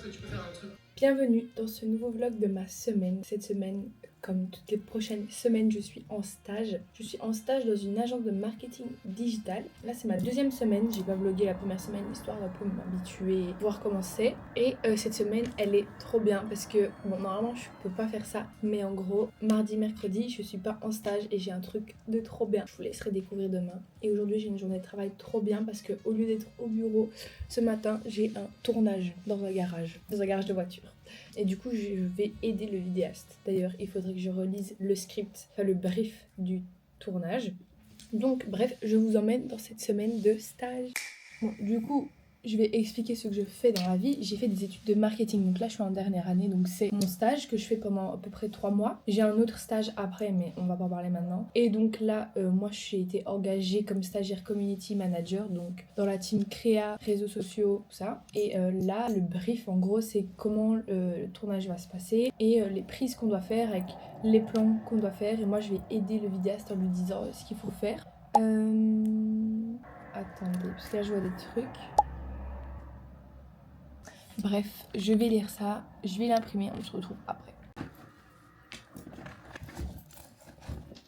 que tu peux faire un truc. Bienvenue dans ce nouveau vlog de ma semaine. Cette semaine, comme toutes les prochaines semaines, je suis en stage. Je suis en stage dans une agence de marketing digital. Là, c'est ma deuxième semaine. J'ai pas vlogué la première semaine, histoire d'un peu m'habituer, voir comment c'est. Et cette semaine, elle est trop bien parce que, bon, normalement, je peux pas faire ça. Mais en gros, mardi, mercredi, je suis pas en stage et j'ai un truc de trop bien. Je vous laisserai découvrir demain. Et aujourd'hui, j'ai une journée de travail trop bien parce que, au lieu d'être au bureau, ce matin, j'ai un tournage dans un garage de voiture. Et du coup, je vais aider le vidéaste. D'ailleurs, il faudrait que je relise le script, enfin le brief du tournage. Donc, bref, je vous emmène dans cette semaine de stage. Bon, du coup, je vais expliquer ce que je fais dans la vie. J'ai fait des études de marketing, donc là je suis en dernière année, donc c'est mon stage que je fais pendant à peu près 3 mois. J'ai un autre stage après, mais on va pas en parler maintenant. Et donc là, moi j'ai été engagée comme stagiaire community manager, donc dans la team créa, réseaux sociaux, tout ça. Et là, le brief en gros, c'est comment le tournage va se passer et les prises qu'on doit faire avec les plans qu'on doit faire. Et moi je vais aider le vidéaste en lui disant ce qu'il faut faire. Attendez, parce que là je vois des trucs. Bref, je vais lire ça, je vais l'imprimer, on se retrouve après.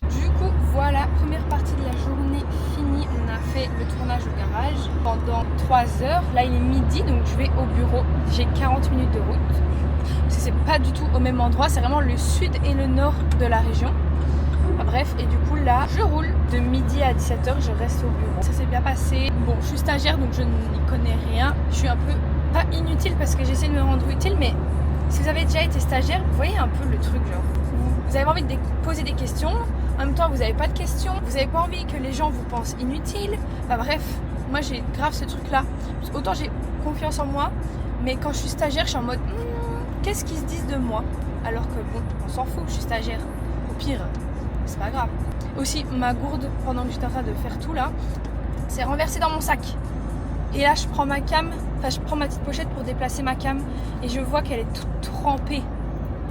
Du coup, voilà, première partie de la journée finie. On a fait le tournage au garage pendant 3 heures. Là, il est midi, donc je vais au bureau. J'ai 40 minutes de route. Parce que c'est pas du tout au même endroit, c'est vraiment le sud et le nord de la région. Bref, et du coup là, je roule de midi à 17h, je reste au bureau. Ça s'est bien passé. Bon, je suis stagiaire, donc je n'y connais rien. Je suis un peu, pas inutile parce que j'essaie de me rendre utile, mais si vous avez déjà été stagiaire, vous voyez un peu le truc, genre. Vous avez envie de poser des questions, en même temps vous n'avez pas de questions, vous n'avez pas envie que les gens vous pensent inutile. Enfin bref, moi j'ai grave ce truc-là. Autant j'ai confiance en moi, mais quand je suis stagiaire, je suis en mode qu'est-ce qu'ils se disent de moi? Alors que bon, on s'en fout, je suis stagiaire. Au pire, c'est pas grave. Aussi, ma gourde, pendant que j'étais en train de faire tout là, s'est renversée dans mon sac. Et là, je prends ma cam, enfin je prends ma petite pochette pour déplacer ma cam et je vois qu'elle est toute trempée.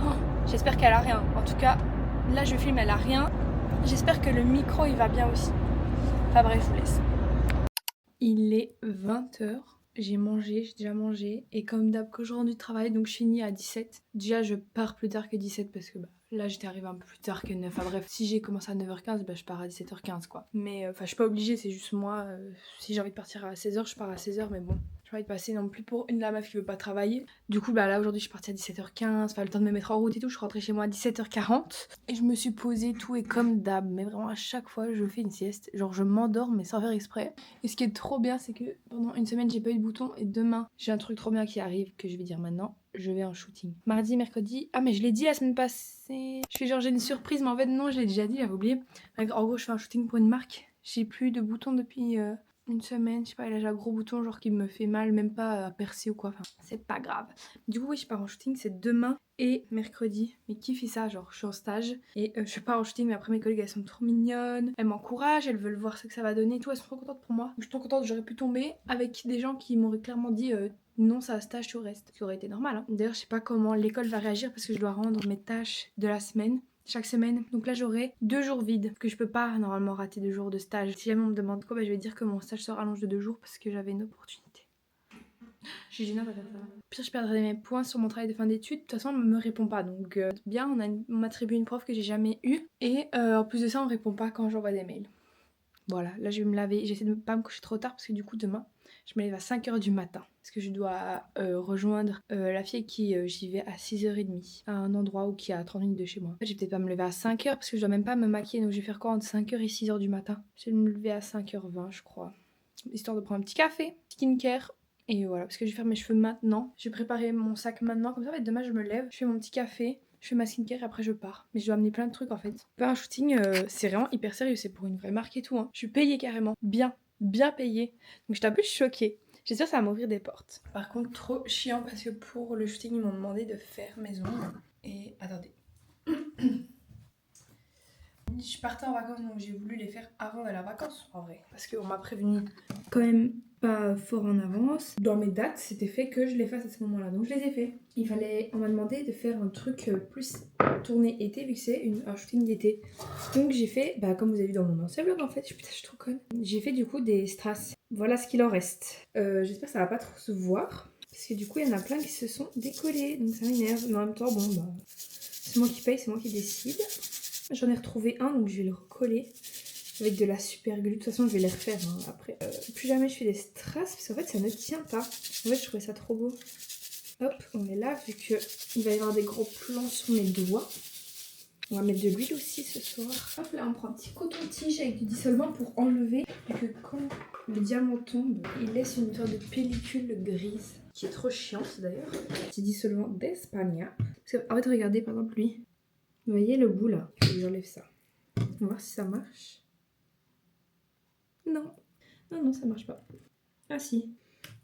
Oh, j'espère qu'elle a rien. En tout cas, là je filme, elle a rien. J'espère que le micro il va bien aussi. Enfin bref, je vous laisse. Il est 20h. J'ai déjà mangé. Et comme d'hab, quand je rentre du travail, donc je finis à 17. Déjà, je pars plus tard que 17 parce que là, j'étais arrivée un peu plus tard que 9. Enfin bref, si j'ai commencé à 9h15, je pars à 17h15 quoi. Mais enfin, je suis pas obligée, c'est juste moi. Si j'ai envie de partir à 16h, je pars à 16h, mais bon. J'ai pas envie de passer non plus pour la meuf qui veut pas travailler. Du coup, là aujourd'hui, je suis partie à 17h15. Enfin, le temps de me mettre en route et tout. Je suis rentrée chez moi à 17h40. Et je me suis posée tout et comme d'hab. Mais vraiment, à chaque fois, je fais une sieste. Genre, je m'endors, mais sans faire exprès. Et ce qui est trop bien, c'est que pendant une semaine, j'ai pas eu de bouton. Et demain, j'ai un truc trop bien qui arrive que je vais dire maintenant. Je vais en shooting. Mardi, mercredi. Ah, mais je l'ai dit la semaine passée. Je fais genre, j'ai une surprise, mais en fait, non, je l'ai déjà dit, j'avais oublié. En gros, je fais un shooting pour une marque. J'ai plus de boutons depuis une semaine. Je sais pas, là, j'ai un gros bouton, genre qui me fait mal, même pas à percer ou quoi. Enfin, c'est pas grave. Du coup, oui, je pars en shooting, c'est demain et mercredi. Mais qui fait ça? Genre, je suis en stage et je pars en shooting, mais après, mes collègues, elles sont trop mignonnes. Elles m'encouragent, elles veulent voir ce que ça va donner et tout. Elles sont trop contentes pour moi. Je suis trop contente, j'aurais pu tomber avec des gens qui m'auraient clairement dit non, c'est un stage, tu restes. Ce qui aurait été normal. Hein. D'ailleurs, je sais pas comment l'école va réagir parce que je dois rendre mes tâches de la semaine. Chaque semaine. Donc là, j'aurai 2 jours vides. Parce que je peux pas normalement rater 2 jours de stage. Si jamais on me demande quoi, je vais dire que mon stage se rallonge de 2 jours parce que j'avais une opportunité. Je suis gênée à faire ça. Pire, je perdrai mes points sur mon travail de fin d'études. De toute façon, on me répond pas. Donc, bien, on m'attribue une prof que j'ai jamais eue. Et en plus de ça, on répond pas quand j'envoie des mails. Voilà, là je vais me laver. J'essaie de pas me coucher trop tard parce que du coup, demain, je me lève à 5h du matin. Parce que je dois rejoindre la fille qui j'y vais à 6h30. À un endroit où qui est à 30 minutes de chez moi. Je vais peut-être pas me lever à 5h parce que je dois même pas me maquiller. Donc je vais faire quoi entre 5h et 6h du matin? Je vais me lever à 5h20, je crois. Histoire de prendre un petit café, skincare. Et voilà, parce que je vais faire mes cheveux maintenant. Je vais préparer mon sac maintenant. Comme ça, en fait, demain, je me lève, je fais mon petit café, je fais ma skincare et après, je pars. Mais je dois amener plein de trucs en fait. Faire un shooting, c'est vraiment hyper sérieux. C'est pour une vraie marque et tout. Hein. Je suis payée carrément. Bien payée. Donc, j'étais un peu choquée. J'espère que ça va m'ouvrir des portes. Par contre, trop chiant parce que pour le shooting, ils m'ont demandé de faire mes ongles. Et attendez. Je partais en vacances donc j'ai voulu les faire avant d'aller en vacances en vrai. Parce qu'on m'a prévenu quand même pas fort en avance. Dans mes dates, c'était fait que je les fasse à ce moment-là. Donc je les ai fait. On m'a demandé de faire un truc plus tourné été vu que c'est un shooting d'été. Donc j'ai fait, comme vous avez vu dans mon ancien vlog en fait, putain je suis trop conne. J'ai fait du coup des strass. Voilà ce qu'il en reste. J'espère que ça va pas trop se voir. Parce que du coup, il y en a plein qui se sont décollés. Donc ça m'énerve. Mais en même temps, bon, bah, c'est moi qui paye, c'est moi qui décide. J'en ai retrouvé un, donc je vais le recoller avec de la super glue. De toute façon, je vais les refaire hein, après. Plus jamais je fais des strass parce qu'en fait, ça ne tient pas. En fait, je trouvais ça trop beau. Hop, on met là, vu qu'il va y avoir des gros plans sur mes doigts. On va mettre de l'huile aussi ce soir. Hop, là, on prend un petit coton-tige avec du dissolvant pour enlever. Et que quand le diamant tombe, il laisse une sorte de pellicule grise. Qui est trop chiante d'ailleurs. Petit dissolvant d'Espagne. Parce qu'en fait, regardez par exemple lui. Vous voyez le bout là? Je vais enlever ça. On va voir si ça marche. Non. Non, ça marche pas. Ah si.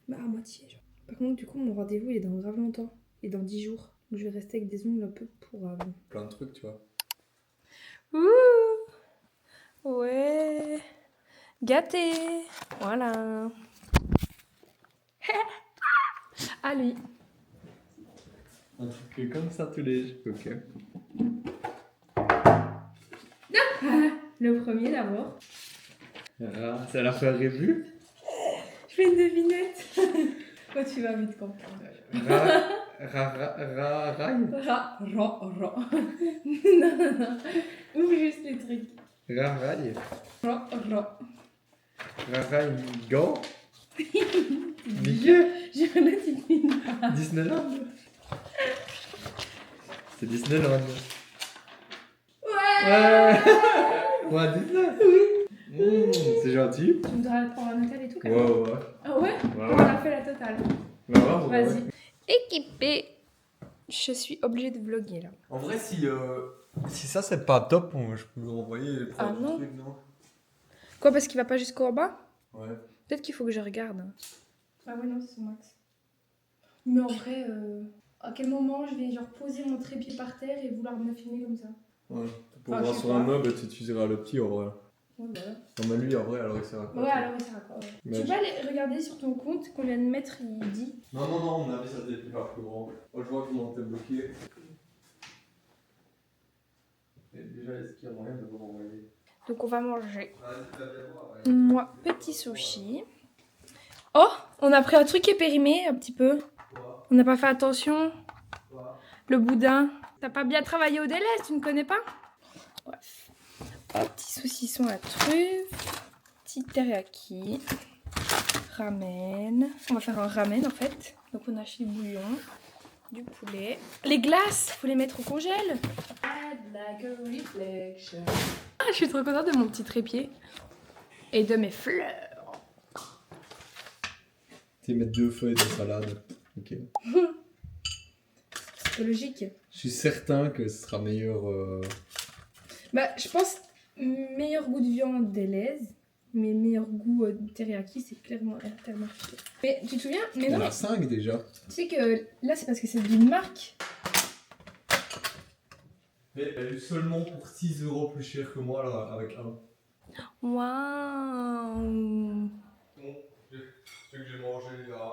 Bah à moitié. Genre. Par contre, du coup, mon rendez-vous il est dans grave longtemps. Et dans 10 jours. Donc je vais rester avec des ongles un peu pourrables. Plein de trucs, tu vois. Ouh. Ouais. Gâté. Voilà. À lui. Un truc comme ça tous les jours, ok. Le premier d'abord. Ah, ça l'a fait rêver. Je fais une devinette. Toi tu vas vite quand Rail. Non. Ouvre juste les trucs. Rail. Ra. Rail. Go. Mickey. J'ai rien dit. Disneyland. C'est Disneyland. Ouais. Ouais, Disney. Oui. C'est gentil. Tu voudrais prendre un hôtel et tout quand même. Ouais. Ah ouais, Ouais. On a fait la totale. Ouais. Vas-y. Équipé. Je suis obligée de vlogger là. En vrai, si ça c'est pas top, je peux vous envoyer les Ah non. trucs, non? Quoi, parce qu'il va pas jusqu'au bas? Ouais. Peut-être qu'il faut que je regarde. Ah ouais, non, c'est son max. Mais en vrai, à quel moment je vais genre poser mon trépied par terre et vouloir me filmer comme ça? Ouais. Pour Ah, voir je sais sur un pas. meuble, tu utiliseras le petit en vrai. Ouais, bah ouais. Non, mais lui en vrai, alors il sert à quoi? Ouais, alors il sert à quoi? Ouais. Mais Tu peux aller regarder sur ton compte combien de mètres il dit? Non, mon avis, ça t'est pas plus grand. Moi, je vois comment t'es bloqué. Et déjà, est-ce qu'il y a moyen de vous renvoyer? Donc on va manger. Vas-y, viens voir. Ouais. Moi, petit sushi. Oh, on a pris un truc qui est périmé un petit peu. Quoi? On n'a pas fait attention. Quoi? Le boudin. T'as pas bien travaillé au délai, tu ne connais pas? Bref. Oh, petit saucisson à truffe. Petit teriyaki. Ramen. On va faire un ramen en fait. Donc on a acheté du bouillon, du poulet. Les glaces, faut les mettre au congèle. Add like a reflection. Ah, je suis trop contente de mon petit trépied. Et de mes fleurs. Tu mettre 2 feuilles de salade. Ok. C'est logique. Je suis certain que ce sera meilleur. Bah, je pense meilleur goût de viande d'Elaise, mais meilleur goût de teriyaki, c'est clairement Intermarché. Mais tu te souviens? Mais Il y non, en mais a 5 déjà. tu sais que là, c'est parce que c'est d'une marque. Mais elle a eu seulement pour 6 € plus cher que moi là, avec un. Waouh! Bon, ce que j'ai mangé là.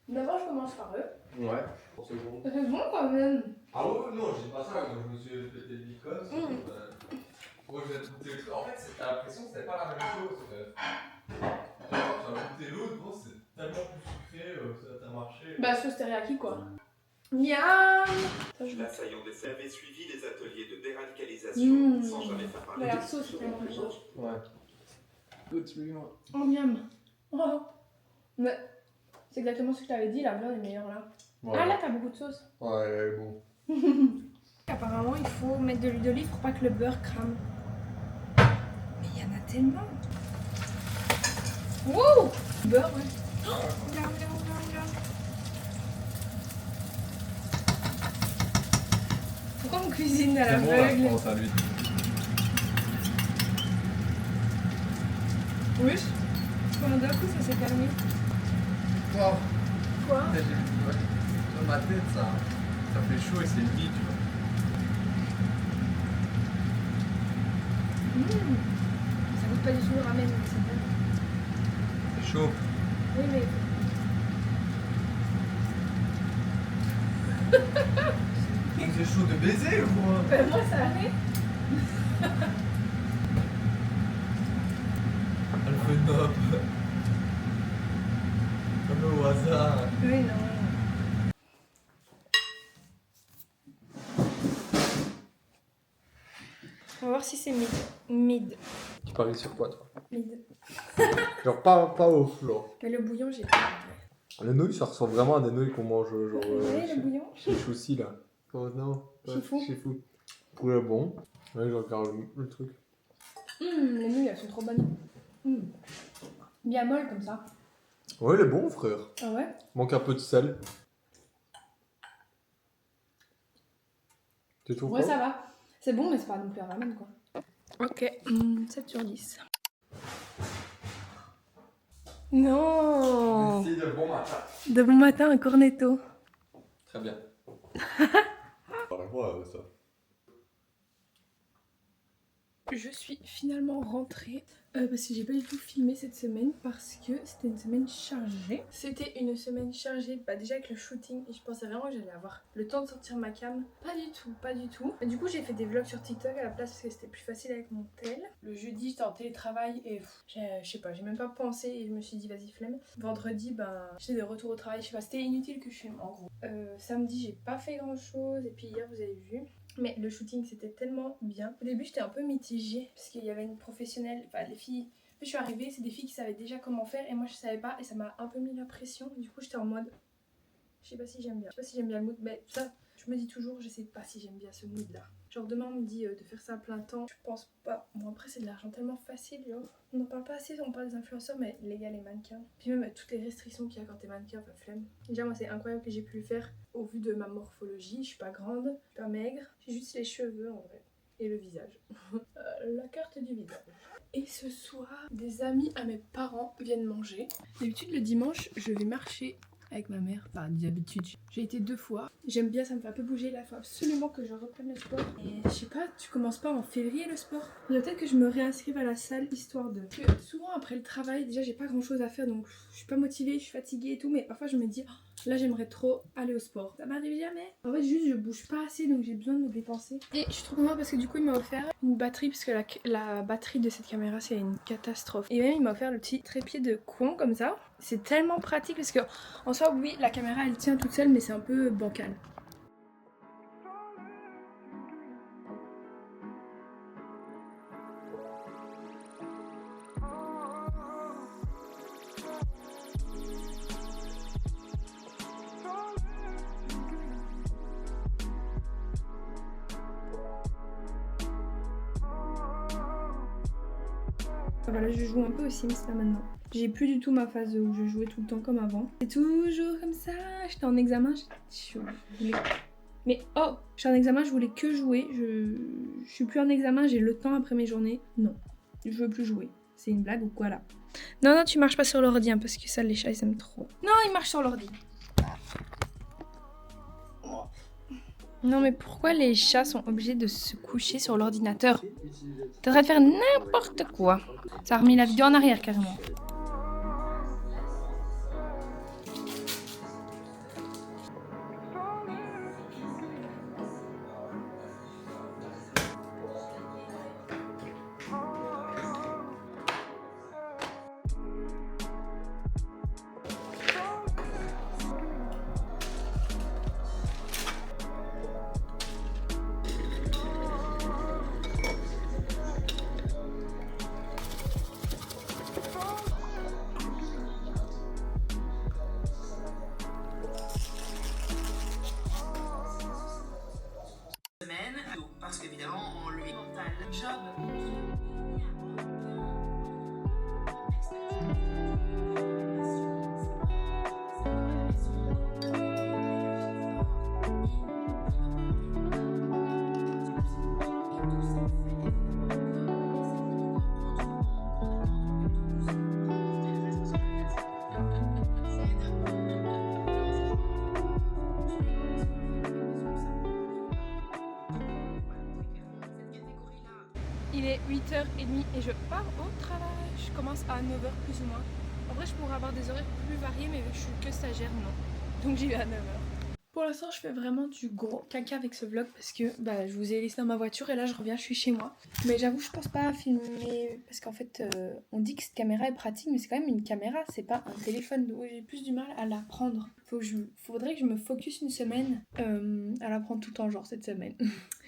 D'abord, je commence par eux. Ouais, pour secondes. C'est bon quand même. Ah ouais, non, j'ai pas ça, moi je me suis pété le bicos. Moi j'ai goûté le truc. En fait, t'as l'impression que c'était pas la même chose. J'avais goûté l'autre, bon, c'est tellement plus sucré, ça t'a marché. Bah, sauce teriyaki quoi. Miam! L'assaillant des avait suivi des ateliers de déradicalisation sans jamais faire parler La de sauce, c'est tellement plus violence. Ouais. Good, celui-là. Oh, miam! Oh. Mais c'est exactement ce que je t'avais dit, la viande est meilleure là. Ouais. Ah là, t'as beaucoup de sauce. Ouais, bon. Apparemment, il faut mettre de l'huile d'olive pour pas que le beurre crame. Mais il y en a tellement. Wow! Beurre, ouais. Oh, regarde. Pourquoi on cuisine à C'est bon la l'aveugle? France à lui. Oui. Pendant d'un coup, ça s'est calmé. Wow. Quoi? Dans ma tête, ça fait chaud et c'est vide, tu vois. Ça goûte pas du tout le ramen, donc c'est bon. C'est chaud. Oui, mais. C'est chaud de baiser ou quoi? Ben, moi, ça allait. Elle fait top. Comme au hasard. Oui, non. voir si c'est mid. Mid. Tu paries sur quoi, toi? Mid. Genre pas au flot. Mais le bouillon, j'ai pas. Les nouilles, ça ressemble vraiment à des nouilles qu'on mange genre Oui, le bouillon. chez Choussi là. Oh non, Chez Fou. Chez Fou. Poulet bon. Ouais, je regarde le truc. Les nouilles, elles sont trop bonnes. Bien molles comme ça. Ouais, il est bon, frère. Ah ouais? Manque un peu de sel. Tu trouves Ouais, pas? ça va. C'est bon, mais c'est pas non plus un ramen quoi. Ok, 7 sur 10. Non! Merci, de bon matin. De bon matin, un cornetto. Très bien. Ouais, ça. Je suis finalement rentrée parce que j'ai pas du tout filmé cette semaine parce que c'était une semaine chargée. C'était une semaine chargée, déjà avec le shooting et je pensais vraiment que j'allais avoir le temps de sortir ma cam. Pas du tout, pas du tout. Du coup j'ai fait des vlogs sur TikTok à la place parce que c'était plus facile avec mon tel. Le jeudi j'étais en télétravail et je sais pas, j'ai même pas pensé et je me suis dit vas-y flemme. Vendredi j'étais de retour au travail, je sais pas, c'était inutile que je filme en gros. Samedi j'ai pas fait grand chose et puis hier vous avez vu. Mais le shooting c'était tellement bien. Au début j'étais un peu mitigée parce qu'il y avait une professionnelle, enfin les filles. Puis je suis arrivée, c'est des filles qui savaient déjà comment faire et moi je savais pas et ça m'a un peu mis la pression. Du coup j'étais en mode, je sais pas si j'aime bien. Je sais pas si j'aime bien le mood, mais ça je me dis toujours, je sais pas si j'aime bien ce mood là. Genre demain on me dit de faire ça à plein temps, je pense pas. Bon après c'est de l'argent tellement facile, genre. On en parle pas assez, on parle des influenceurs, mais les gars les mannequins. Puis même toutes les restrictions qu'il y a quand t'es mannequin, enfin flemme. Déjà moi c'est incroyable que j'ai pu le faire au vu de ma morphologie. Je suis pas grande, je suis pas maigre, j'ai juste les cheveux en vrai. Et le visage. La carte du visage. Et ce soir, des amis à mes parents viennent manger. D'habitude le dimanche, je vais marcher avec ma mère. Enfin d'habitude, j'ai été 2 fois. J'aime bien, ça me fait un peu bouger là. Il faut absolument que je reprenne le sport. Et je sais pas, tu commences pas en février le sport? Il faudrait peut-être que je me réinscrive à la salle histoire de... Parce que souvent après le travail, déjà j'ai pas grand chose à faire donc je suis pas motivée, je suis fatiguée et tout. Mais parfois je me dis... Là j'aimerais trop aller au sport. Ça m'arrive jamais. En fait juste je bouge pas assez donc j'ai besoin de me dépenser. Et je suis trop contente parce que du coup il m'a offert une batterie parce que la batterie de cette caméra c'est une catastrophe. Et même il m'a offert le petit trépied de con comme ça. C'est tellement pratique parce que en soi oui la caméra elle tient toute seule mais c'est un peu bancal. Voilà, je joue un peu aux Sims là maintenant. J'ai plus du tout ma phase où je jouais tout le temps comme avant. C'est toujours comme ça. J'étais en examen, je voulais... Mais oh, j'étais en examen, je voulais que jouer. Je suis plus en examen, j'ai le temps après mes journées. Non, je veux plus jouer. C'est une blague ou quoi là? Non, non, tu marches pas sur l'ordi hein, parce que ça, les chats ils aiment trop. Non, ils marchent sur l'ordi. Non mais pourquoi les chats sont obligés de se coucher sur l'ordinateur? T'es en train de faire n'importe quoi. Ça a remis la vidéo en arrière carrément. Parce qu'évidemment, on lui mental job. Il est 8h30 et je pars au travail. Je commence à 9h plus ou moins. En vrai, je pourrais avoir des horaires plus variés, mais vu que je suis que stagiaire, non. Donc j'y vais à 9h. Pour l'instant, je fais vraiment du gros caca avec ce vlog parce que je vous ai laissé dans ma voiture et là, je reviens, je suis chez moi. Mais j'avoue, je pense pas à filmer parce qu'en fait, on dit que cette caméra est pratique, mais c'est quand même une caméra, c'est pas un téléphone. Donc j'ai plus du mal à la prendre. Faudrait que je me focus une semaine à la prendre tout le temps, genre cette semaine.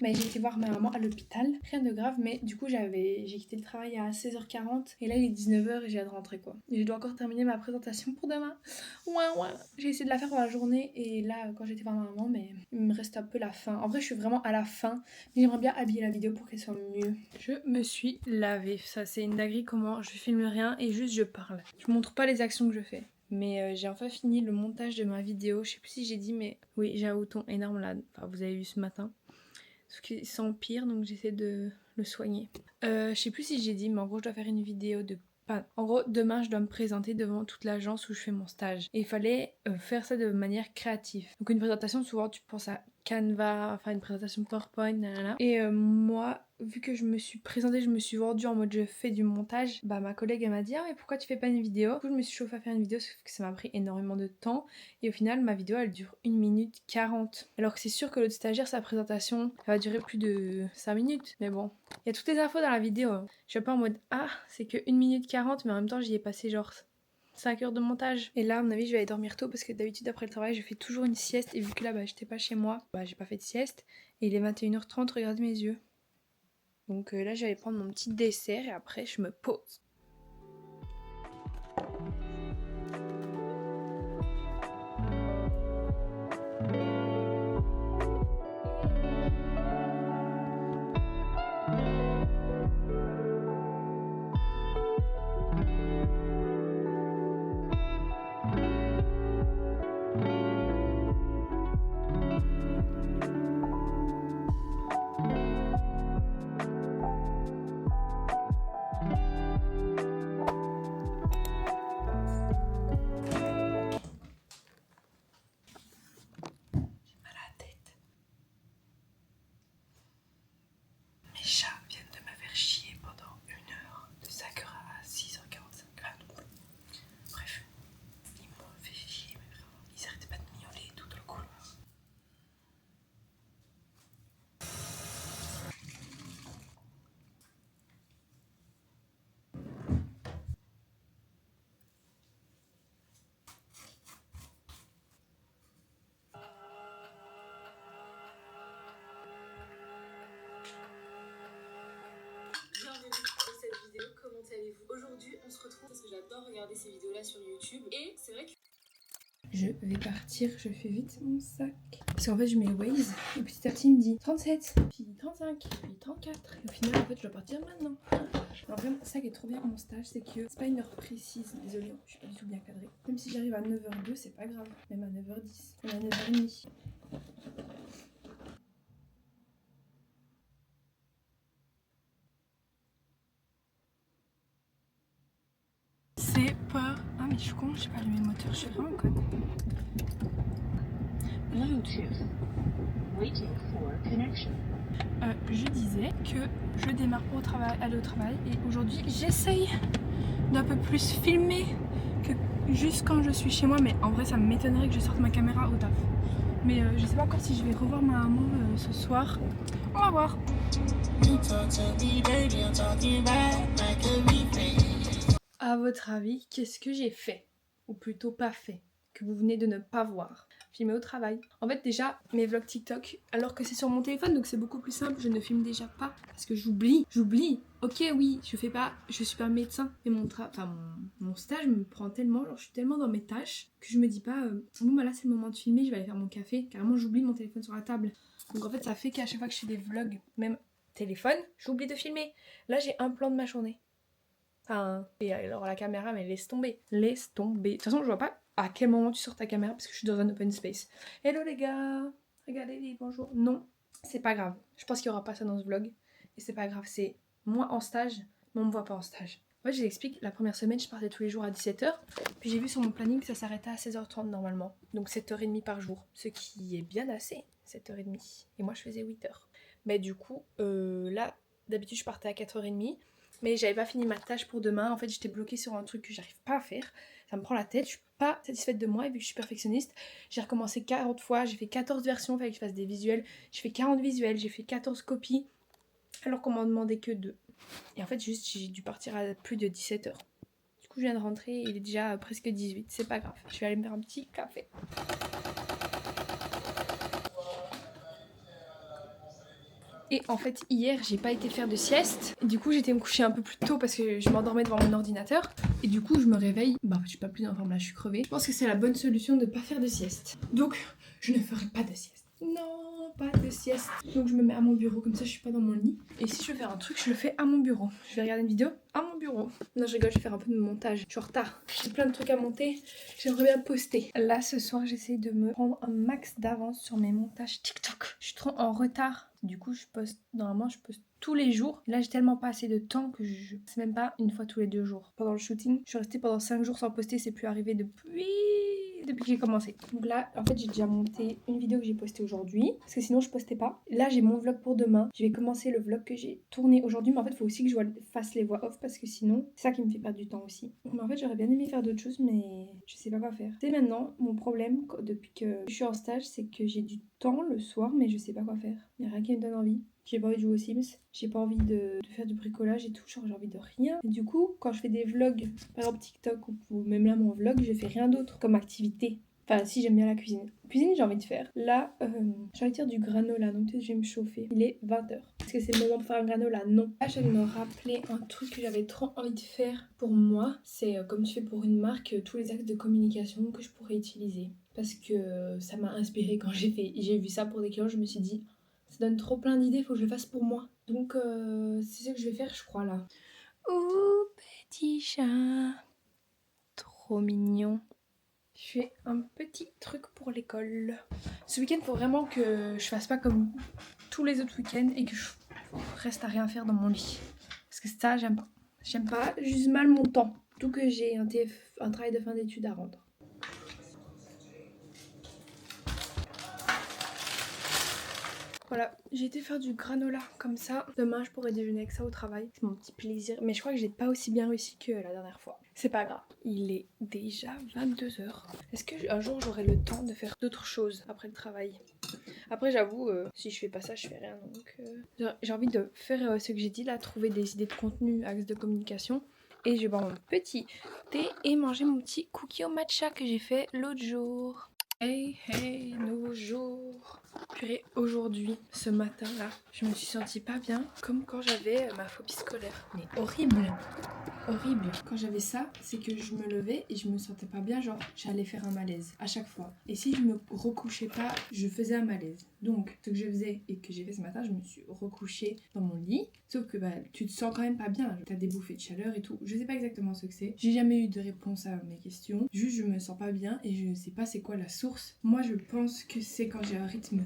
Mais j'ai été voir ma maman à l'hôpital, rien de grave, mais du coup j'ai quitté le travail à 16h40 et là il est 19h et j'ai hâte de rentrer quoi. Et je dois encore terminer ma présentation pour demain. Ouais. J'ai essayé de la faire dans la journée et là quand j'étais voir ma maman, mais il me reste un peu la fin. En vrai je suis vraiment à la fin, mais j'aimerais bien habiller la vidéo pour qu'elle soit mieux. Je me suis lavée, ça c'est une dinguerie comment je filme rien et juste je parle. Je montre pas les actions que je fais. Mais j'ai enfin fini le montage de ma vidéo. Je sais plus si j'ai dit, mais oui, j'ai un bouton énorme là. Enfin, vous avez vu ce matin. Sauf qu'il s'empire, donc j'essaie de le soigner. Je sais plus si j'ai dit, mais en gros, je dois faire une vidéo de... Enfin, en gros, demain, je dois me présenter devant toute l'agence où je fais mon stage. Et il fallait faire ça de manière créative. Donc une présentation, souvent, tu penses à Canva, enfin une présentation PowerPoint, nanana. Et moi, vu que je me suis présentée, je me suis vendue en mode je fais du montage, bah ma collègue elle m'a dit ah mais pourquoi tu fais pas une vidéo? Du coup je me suis chauffée à faire une vidéo sauf que ça m'a pris énormément de temps et au final ma vidéo elle dure 1 minute 40. Alors que c'est sûr que l'autre stagiaire sa présentation elle va durer plus de 5 minutes mais bon. Il y a toutes les infos dans la vidéo. Je suis pas en mode ah c'est que 1 minute 40 mais en même temps j'y ai passé genre 5 heures de montage. Et là, à mon avis, je vais aller dormir tôt parce que d'habitude, après le travail, je fais toujours une sieste. Et vu que là, bah, j'étais pas chez moi, bah, j'ai pas fait de sieste. Et il est 21h30, regardez mes yeux. Donc là, je vais aller prendre mon petit dessert et après, je me pose. Aujourd'hui, on se retrouve parce que j'adore regarder ces vidéos-là sur YouTube. Et c'est vrai que je vais partir, je fais vite mon sac. Parce qu'en fait, je mets Waze et petit à petit, il me dit 37, puis 35, puis 34. Et au final, en fait, je dois partir maintenant. Alors vraiment, ça qui est trop bien à mon stage, c'est que c'est pas une heure précise. Désolée, je suis pas du tout bien cadrée. Même si j'arrive à 9h02, c'est pas grave. Même à 9h10, même à 9h30. C'est pas... Ah mais je suis con, j'ai pas allumé le moteur, je suis vraiment conne. Je disais que je démarre pour aller au travail et aujourd'hui j'essaye d'un peu plus filmer que juste quand je suis chez moi, mais en vrai ça m'étonnerait que je sorte ma caméra au taf. Mais je sais pas encore si je vais revoir ma maman ce soir, on va voir. À votre avis, qu'est-ce que j'ai fait? Ou plutôt pas fait, que vous venez de ne pas voir? Filmer au travail. En fait déjà, mes vlogs TikTok, alors que c'est sur mon téléphone, donc c'est beaucoup plus simple, je ne filme déjà pas, parce que j'oublie. Ok oui, je suis pas médecin, mais mon stage me prend tellement, genre je suis tellement dans mes tâches, que je me dis pas, bon bah là c'est le moment de filmer, je vais aller faire mon café, carrément j'oublie mon téléphone sur la table. Donc en fait ça fait qu'à chaque fois que je fais des vlogs, même téléphone, j'oublie de filmer. Là j'ai un plan de ma journée. Enfin, et alors la caméra, mais laisse tomber. Laisse tomber. De toute façon, je vois pas à quel moment tu sors ta caméra parce que je suis dans un open space. Hello les gars, regardez les bonjour. Non, c'est pas grave. Je pense qu'il y aura pas ça dans ce vlog. Et c'est pas grave, c'est moi en stage, mais on me voit pas en stage. En fait, je l'explique, la première semaine, je partais tous les jours à 17h. Puis j'ai vu sur mon planning que ça s'arrêtait à 16h30 normalement. Donc 7h30 par jour. Ce qui est bien assez, 7h30. Et moi, je faisais 8h. Mais du coup, là, d'habitude, je partais à 4h30. Mais j'avais pas fini ma tâche pour demain. En fait, j'étais bloquée sur un truc que j'arrive pas à faire. Ça me prend la tête. Je suis pas satisfaite de moi. Et vu que je suis perfectionniste, j'ai recommencé 40 fois. J'ai fait 14 versions. Il fallait que je fasse des visuels. J'ai fait 40 visuels. J'ai fait 14 copies. Alors qu'on m'en demandait que 2. Et en fait, juste, j'ai dû partir à plus de 17h. Du coup je viens de rentrer et il est déjà presque 18, c'est pas grave. Je vais aller me faire un petit café. Et en fait hier j'ai pas été faire de sieste. Et du coup j'étais me coucher un peu plus tôt parce que je m'endormais devant mon ordinateur. Et du coup je me réveille, bah je suis pas plus en forme là, je suis crevée. Je pense que c'est la bonne solution de pas faire de sieste. Donc je ne ferai pas de sieste. Non, pas de sieste. Donc je me mets à mon bureau, comme ça je suis pas dans mon lit. Et si je veux faire un truc, je le fais à mon bureau. Je vais regarder une vidéo à mon bureau. Non je rigole, je vais faire un peu de montage. Je suis en retard. J'ai plein de trucs à monter. J'aimerais bien poster. Là ce soir j'essaie de me prendre un max d'avance sur mes montages TikTok. Je suis trop en retard. Du coup je poste, normalement je poste tous les jours. Là j'ai tellement pas assez de temps que je... C'est même pas une fois tous les 2 jours. Pendant le shooting, je suis restée pendant 5 jours sans poster. C'est plus arrivé depuis que j'ai commencé. Donc là, en fait, j'ai déjà monté une vidéo que j'ai postée aujourd'hui. Parce que sinon, je postais pas. Là, j'ai mon vlog pour demain. Je vais commencer le vlog que j'ai tourné aujourd'hui. Mais en fait, il faut aussi que je fasse les voix off. Parce que sinon, c'est ça qui me fait perdre du temps aussi. Mais en fait, j'aurais bien aimé faire d'autres choses. Mais je sais pas quoi faire. C'est maintenant, mon problème, depuis que je suis en stage, c'est que j'ai du temps le soir. Mais je sais pas quoi faire. Il n'y a rien qui me donne envie. J'ai pas envie de jouer aux Sims, j'ai pas envie de faire du bricolage et tout, genre j'ai envie de rien. Et du coup, quand je fais des vlogs, par exemple TikTok ou même là mon vlog, je fais rien d'autre comme activité. Enfin, si j'aime bien la cuisine. Cuisine, j'ai envie de faire. Là, j'ai envie de faire du granola, donc peut-être je vais me chauffer. Il est 20h. Est-ce que c'est le moment de faire un granola? Non. Là, je viens de me rappeler un truc que j'avais trop envie de faire pour moi. C'est comme je fais pour une marque, tous les axes de communication que je pourrais utiliser. Parce que ça m'a inspirée quand j'ai vu ça pour des clients, je me suis dit... Ça donne trop plein d'idées, faut que je le fasse pour moi. Donc c'est ce que je vais faire, je crois, là. Oh, petit chat. Trop mignon. Je fais un petit truc pour l'école. Ce week-end, faut vraiment que je fasse pas comme tous les autres week-ends et que je reste à rien faire dans mon lit. Parce que ça, j'aime pas. J'aime pas, j'use mal mon temps. Tout que j'ai un travail de fin d'études à rendre. Voilà, j'ai été faire du granola comme ça. Demain, je pourrais déjeuner avec ça au travail. C'est mon petit plaisir. Mais je crois que j'ai pas aussi bien réussi que la dernière fois. C'est pas grave. Il est déjà 22h. Est-ce qu'un jour, j'aurai le temps de faire d'autres choses après le travail? Après, j'avoue, si je fais pas ça, je fais rien. Donc, j'ai envie de faire ce que j'ai dit là, trouver des idées de contenu, axes de communication. Et je vais boire mon petit thé et manger mon petit cookie au matcha que j'ai fait l'autre jour. Hey, hey, nouveau jour. Purée, aujourd'hui, ce matin-là, je me suis sentie pas bien, comme quand j'avais ma phobie scolaire. Mais horrible, horrible. Quand j'avais ça, c'est que je me levais et je me sentais pas bien, genre j'allais faire un malaise à chaque fois. Et si je me recouchais pas, je faisais un malaise. Donc, ce que je faisais et que j'ai fait ce matin, je me suis recouchée dans mon lit. Sauf que tu te sens quand même pas bien. T'as des bouffées de chaleur et tout. Je sais pas exactement ce que c'est. J'ai jamais eu de réponse à mes questions. Juste, je me sens pas bien et je sais pas c'est quoi la source. Moi, je pense que c'est quand j'ai un rythme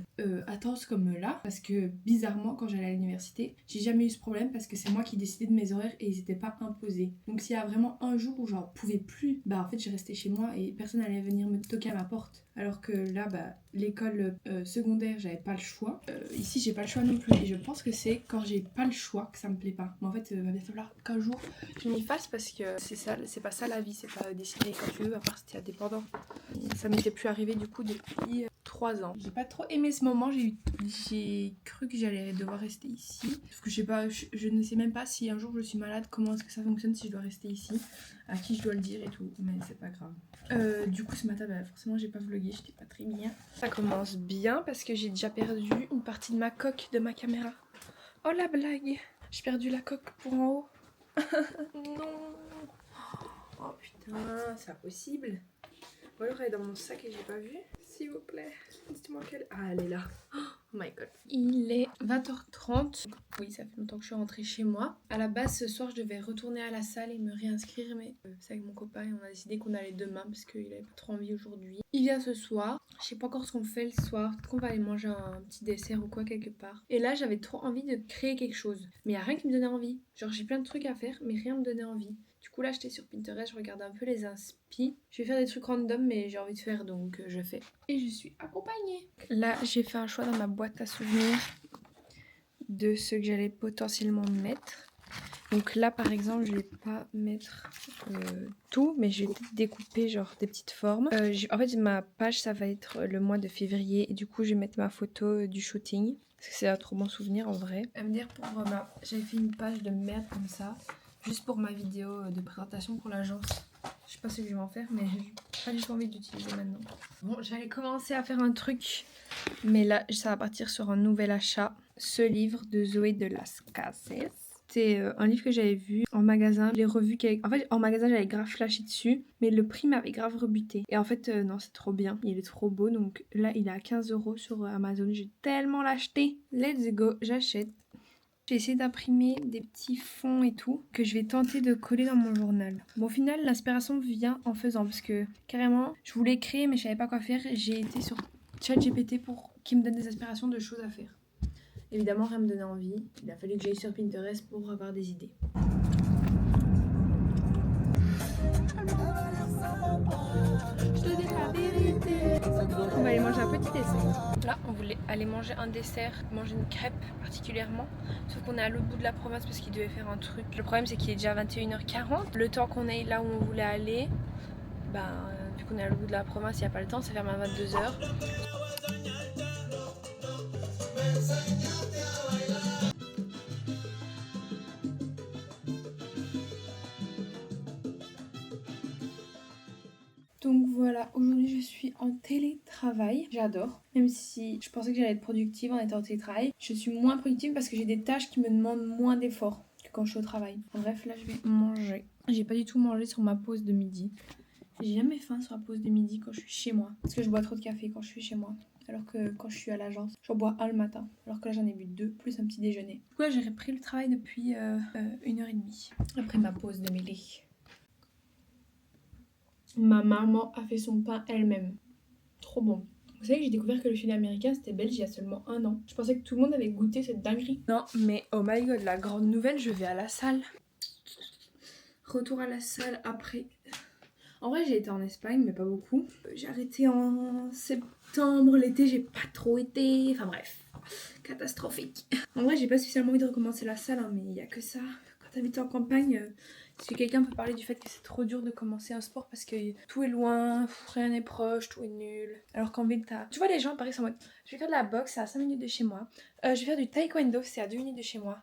intense comme là. Parce que bizarrement, quand j'allais à l'université, j'ai jamais eu ce problème parce que c'est moi qui décidais de mes horaires et ils étaient pas imposés. Donc, s'il y a vraiment un jour où j'en pouvais plus, en fait, j'ai resté chez moi et personne allait venir me toquer à ma porte. Alors que là, l'école secondaire, j'avais pas le choix. Ici, j'ai pas le choix non plus. Et je pense que c'est quand j'ai pas le choix que ça me plaît pas. Mais en fait, il va bien falloir qu'un jour je m'y fasse parce que c'est pas ça la vie. C'est pas décider quand tu veux, à part si t'es indépendant. Ça m'était plus arrivé du coup depuis 3 ans. J'ai pas trop aimé ce moment. J'ai cru que j'allais devoir rester ici. Parce que je sais pas, je ne sais même pas si un jour je suis malade, comment est-ce que ça fonctionne si je dois rester ici. À qui je dois le dire et tout. Mais c'est pas grave. Du coup ce matin forcément j'ai pas vlogué, j'étais pas très bien. Ça commence bien parce que j'ai déjà perdu une partie de ma coque de ma caméra. Oh la blague, j'ai perdu la coque pour en haut. Non. Oh putain, c'est impossible. Ou alors elle est dans mon sac et j'ai pas vu. S'il vous plaît, dites-moi quelle... Ah elle est là. Oh my god. Il est 20h30. Oui, ça fait longtemps que je suis rentrée chez moi. À la base, ce soir, je devais retourner à la salle et me réinscrire. Mais c'est avec mon copain et on a décidé qu'on allait demain parce qu'il avait pas trop envie aujourd'hui. Il vient ce soir. Je sais pas encore ce qu'on fait le soir. Peut-être qu'on va aller manger un petit dessert ou quoi quelque part. Et là, j'avais trop envie de créer quelque chose. Mais il n'y a rien qui me donnait envie. Genre, j'ai plein de trucs à faire, mais rien me donnait envie. Du coup là j'étais sur Pinterest, je regarde un peu les inspi. Je vais faire des trucs random mais j'ai envie de faire donc je fais. Et je suis accompagnée. Là j'ai fait un choix dans ma boîte à souvenirs de ce que j'allais potentiellement mettre. Donc là par exemple je vais pas mettre tout mais je vais découper genre des petites formes. En fait ma page ça va être le mois de février et du coup je vais mettre ma photo du shooting. Parce que c'est un trop bon souvenir en vrai. Elle me dire pour j'avais fait une page de merde comme ça. juste pour ma vidéo de présentation pour l'agence. Je sais pas ce que je vais en faire, mais j'ai pas du tout envie d'utiliser maintenant. Bon, j'allais commencer à faire un truc, mais là, ça va partir sur un nouvel achat. Ce livre de Zoé de las Cases. C'est un livre que j'avais vu en magasin. Je l'ai revu en fait, en magasin, j'avais grave flashé dessus, mais le prix m'avait grave rebuté. Et en fait, non, c'est trop bien. Il est trop beau. Donc là, il est à 15 € sur Amazon. J'ai tellement l'acheter. Let's go, j'achète. J'ai essayé d'imprimer des petits fonds et tout que je vais tenter de coller dans mon journal. Bon, au final, l'inspiration vient en faisant parce que carrément, je voulais créer mais je savais pas quoi faire. J'ai été sur ChatGPT pour qu'il me donne des inspirations de choses à faire. Évidemment, rien me donnait envie. Il a fallu que j'aille sur Pinterest pour avoir des idées. Je te dis la vérité. On va aller manger un petit dessert. Là, on voulait aller manger un dessert, manger une crêpe particulièrement. Sauf qu'on est à l'autre bout de la province parce qu'il devait faire un truc. Le problème, c'est qu'il est déjà 21h40. Le temps qu'on aille là où on voulait aller, vu qu'on est à l'autre bout de la province, il n'y a pas le temps, ça ferme à 22h. Donc voilà, aujourd'hui je suis en télétravail, j'adore. Même si je pensais que j'allais être productive en étant en télétravail, je suis moins productive parce que j'ai des tâches qui me demandent moins d'efforts que quand je suis au travail. En bref, là je vais manger. J'ai pas du tout mangé sur ma pause de midi. J'ai jamais faim sur la pause de midi quand je suis chez moi. Parce que je bois trop de café quand je suis chez moi. Alors que quand je suis à l'agence, j'en bois un le matin. Alors que là j'en ai bu 2, plus un petit déjeuner. Du coup là j'ai repris le travail depuis 1h30. Après ma pause de midi. Ma maman a fait son pain elle-même. Trop bon. Vous savez que j'ai découvert que le filet américain c'était belge il y a seulement 1 an. Je pensais que tout le monde avait goûté cette dinguerie. Non mais oh my god, la grande nouvelle, je vais à la salle. Retour à la salle après. En vrai j'ai été en Espagne mais pas beaucoup. J'ai arrêté en septembre, l'été j'ai pas trop été. Enfin bref, catastrophique. En vrai j'ai pas spécialement envie de recommencer la salle hein, mais il y a que ça. Quand t'habites en campagne... Si quelqu'un peut parler du fait que c'est trop dur de commencer un sport parce que tout est loin, rien n'est proche, tout est nul. Alors qu'en ville, tu vois les gens à Paris sont en mode je vais faire de la boxe, c'est à 5 minutes de chez moi. Je vais faire du taekwondo, c'est à 2 minutes de chez moi.